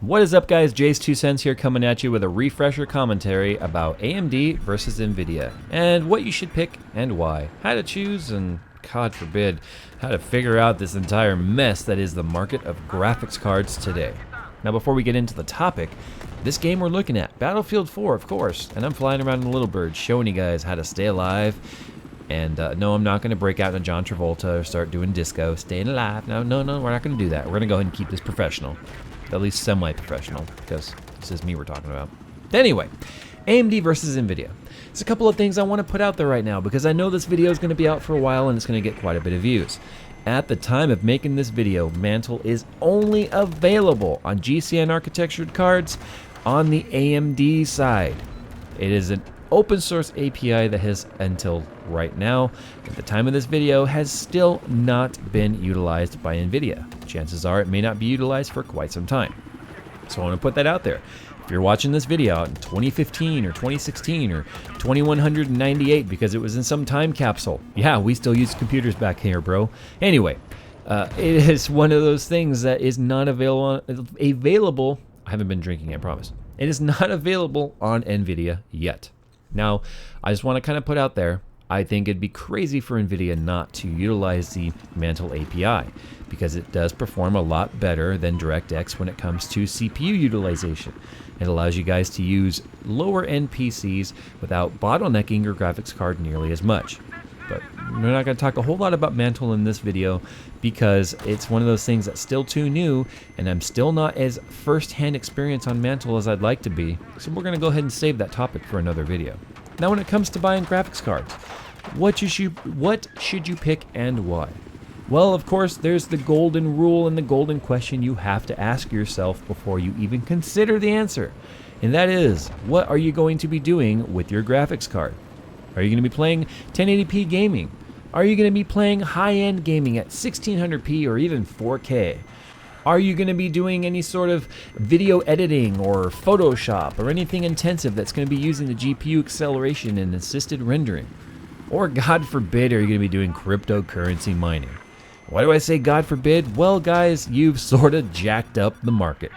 What is up, guys? JayzTwoCents here, coming at you with a refresher commentary about AMD versus NVIDIA and what you should pick and why, how to choose, and God forbid, how to figure out this entire mess that is the market of graphics cards today. Now, before we get into the topic, this game we're looking at, Battlefield 4, of course, and I'm flying around in Littlebird showing you guys how to stay alive. And no, I'm not going to break out into John Travolta or start doing disco, staying alive. No, we're not going to do that. We're going to go ahead and keep this professional. At least semi-professional, because this is me we're talking about. Anyway, AMD versus NVIDIA. There's a couple of things I want to put out there right now, because I know this video is going to be out for a while and it's going to get quite a bit of views. At the time of making this video, Mantle is only available on GCN architectured cards on the AMD side. It is an open source API that has, until right now, at the time of this video, has still not been utilized by NVIDIA. Chances are it may not be utilized for quite some time. So I want to put that out there. If you're watching this video out in 2015 or 2016 or 2198 because it was in some time capsule, yeah, we still use computers back here, bro. Anyway, it is one of those things that is not available. I haven't been drinking, I promise. It is not available on NVIDIA yet. Now, I just want to kind of put out there, I think it'd be crazy for NVIDIA not to utilize the Mantle API, because it does perform a lot better than DirectX when it comes to CPU utilization. It allows you guys to use lower end PCs without bottlenecking your graphics card nearly as much. But we're not going to talk a whole lot about Mantle in this video because it's one of those things that's still too new, and I'm still not as first-hand experience on Mantle as I'd like to be, so we're going to go ahead and save that topic for another video. Now, when it comes to buying graphics cards, what should you pick and why? Well, of course, there's the golden rule and the golden question you have to ask yourself before you even consider the answer, and that is, what are you going to be doing with your graphics card? Are you going to be playing 1080p gaming? Are you going to be playing high-end gaming at 1600p or even 4K? Are you going to be doing any sort of video editing or Photoshop or anything intensive that's going to be using the GPU acceleration and assisted rendering? Or, God forbid, are you going to be doing cryptocurrency mining? Why do I say God forbid? Well, guys, you've sort of jacked up the market.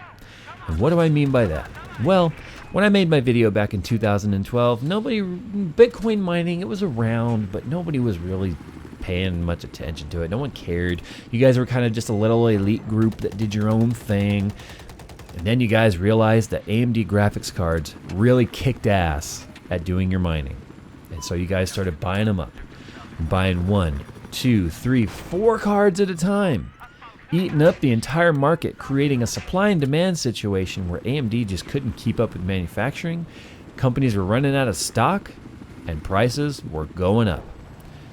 And what do I mean by that? Well, when I made my video back in 2012, Bitcoin mining, it was around, but nobody was really paying much attention to it. No one cared. You guys were kind of just a little elite group that did your own thing. And then you guys realized that AMD graphics cards really kicked ass at doing your mining. And so you guys started buying them up. Buying 1, 2, 3, 4 cards at a time. Eating up the entire market, creating a supply and demand situation where AMD just couldn't keep up with manufacturing, companies were running out of stock, and prices were going up.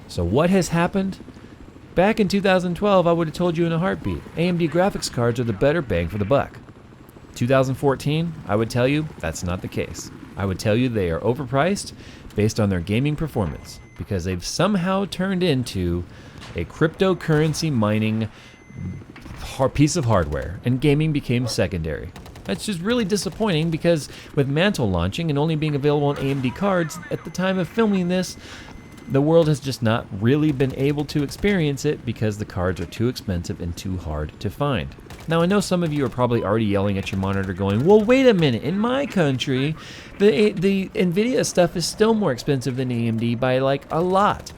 So what has happened? Back in 2012, I would have told you in a heartbeat, AMD graphics cards are the better bang for the buck. 2014, I would tell you that's not the case. I would tell you they are overpriced based on their gaming performance, because they've somehow turned into a cryptocurrency mining piece of hardware, and gaming became secondary. That's just really disappointing, because with Mantle launching and only being available on AMD cards at the time of filming this, the world has just not really been able to experience it because the cards are too expensive and too hard to find. Now, I know some of you are probably already yelling at your monitor going, well, wait a minute, in my country, the NVIDIA stuff is still more expensive than AMD by like a lot.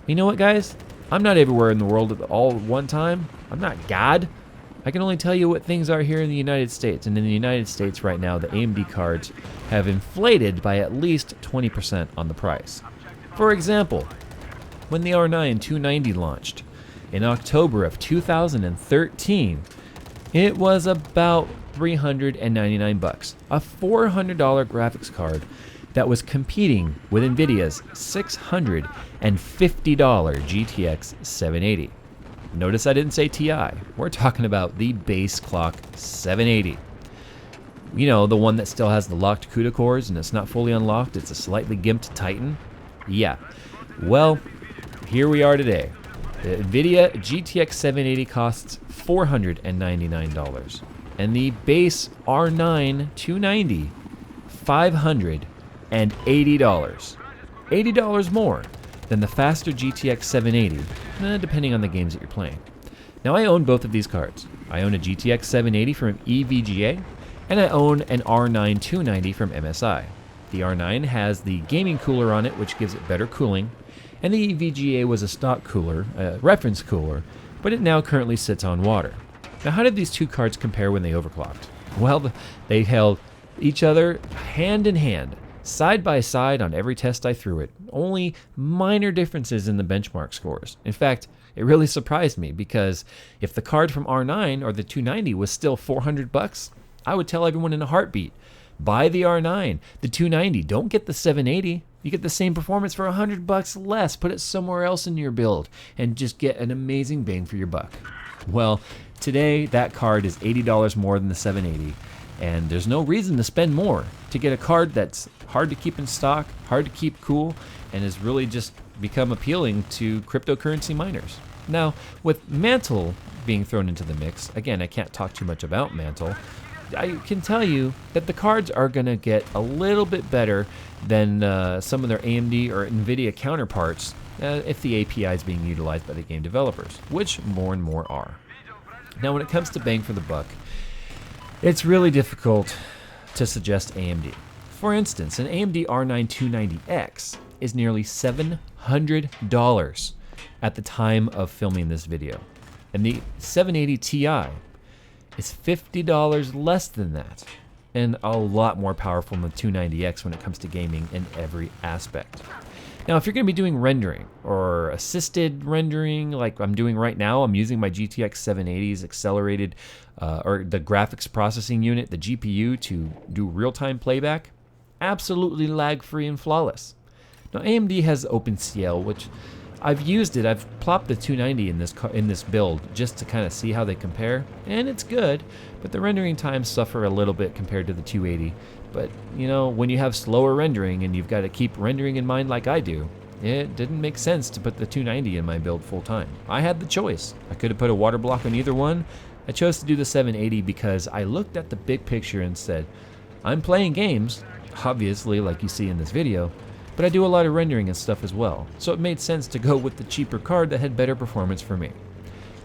You know what, guys? I'm not everywhere in the world all at one time. I'm not God. I can only tell you what things are here in the United States. And in the United States right now, the AMD cards have inflated by at least 20% on the price. For example, when the R9 290 launched in October of 2013, it was about $399, a $400 graphics card that was competing with NVIDIA's $650 GTX 780. Notice I didn't say Ti. We're talking about the base clock 780. You know, the one that still has the locked CUDA cores and it's not fully unlocked, it's a slightly gimped Titan. Yeah. Well, here we are today. The NVIDIA GTX 780 costs $499. And the base R9 290, $580. $80 more than the faster GTX 780, depending on the games that you're playing. Now, I own both of these cards. I own a GTX 780 from EVGA, And I own an R9 290 from MSI. The R9 has the gaming cooler on it, which gives it better cooling, and the EVGA was a stock cooler, a reference cooler, but it now currently sits on water. Now, how did these two cards compare when they overclocked? Well, they held each other hand in hand, side by side on every test I threw it. Only minor differences in the benchmark scores. In fact, it really surprised me because if the card from R9 or the 290 was still $400, I would tell everyone in a heartbeat, buy the R9, the 290, don't get the 780. You get the same performance for $100 less. Put it somewhere else in your build and just get an amazing bang for your buck. Well, today that card is $80 more than the 780, and there's no reason to spend more to get a card that's hard to keep in stock, hard to keep cool, and has really just become appealing to cryptocurrency miners. Now, with Mantle being thrown into the mix, again, I can't talk too much about Mantle. I can tell you that the cards are going to get a little bit better than some of their AMD or NVIDIA counterparts if the API is being utilized by the game developers, which more and more are. Now, when it comes to bang for the buck, it's really difficult to suggest AMD. For instance, an AMD R9 290X is nearly $700 at the time of filming this video, and the 780 Ti is $50 less than that, and a lot more powerful than the 290X when it comes to gaming in every aspect. Now, if you're going to be doing rendering or assisted rendering like I'm doing right now, I'm using my GTX 780's accelerated or the graphics processing unit, the GPU, to do real-time playback. Absolutely lag-free and flawless. Now, AMD has OpenCL, which I've used it. I've plopped the 290 in this build just to kind of see how they compare, and it's good, but the rendering times suffer a little bit compared to the 280. But, you know, when you have slower rendering and you've got to keep rendering in mind like I do, it didn't make sense to put the 290 in my build full time. I had the choice. I could have put a water block on either one. I chose to do the 780 because I looked at the big picture and said, I'm playing games, obviously, like you see in this video, but I do a lot of rendering and stuff as well, so it made sense to go with the cheaper card that had better performance for me.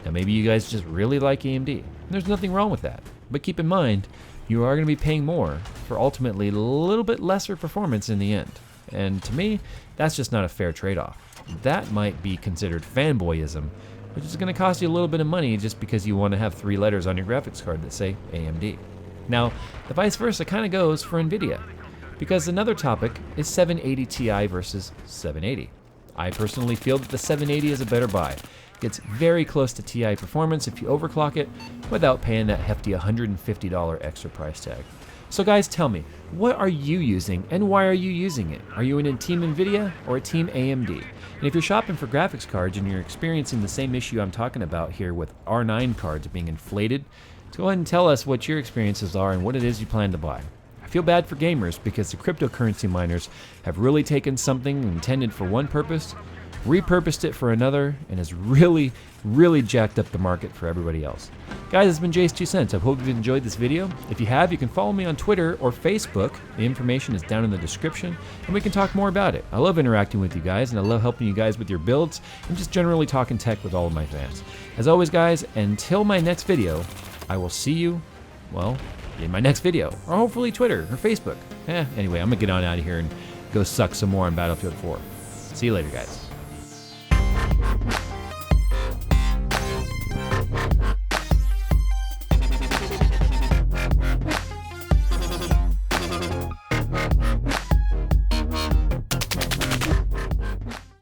Now, maybe you guys just really like AMD. There's nothing wrong with that, but keep in mind, you are going to be paying more for ultimately a little bit lesser performance in the end. And to me, that's just not a fair trade-off. That might be considered fanboyism, which is going to cost you a little bit of money just because you want to have 3 letters on your graphics card that say AMD. Now, the vice versa kind of goes for NVIDIA, because another topic is 780 Ti versus 780. I personally feel that the 780 is a better buy. It's very close to Ti performance if you overclock it without paying that hefty $150 extra price tag. So guys, tell me, what are you using and why are you using it? Are you in a Team NVIDIA or a Team AMD? And if you're shopping for graphics cards and you're experiencing the same issue I'm talking about here with R9 cards being inflated, go ahead and tell us what your experiences are and what it is you plan to buy. I feel bad for gamers because the cryptocurrency miners have really taken something intended for one purpose, repurposed it for another, and has really, really jacked up the market for everybody else. Guys, it's been JayzTwoCents. I hope you've enjoyed this video. If you have, you can follow me on Twitter or Facebook. The information is down in the description, and we can talk more about it. I love interacting with you guys, and I love helping you guys with your builds, and just generally talking tech with all of my fans. As always, guys, until my next video, I will see you, well, in my next video, or hopefully Twitter or Facebook. Anyway, I'm gonna get on out of here and go suck some more on Battlefield 4. See you later, guys.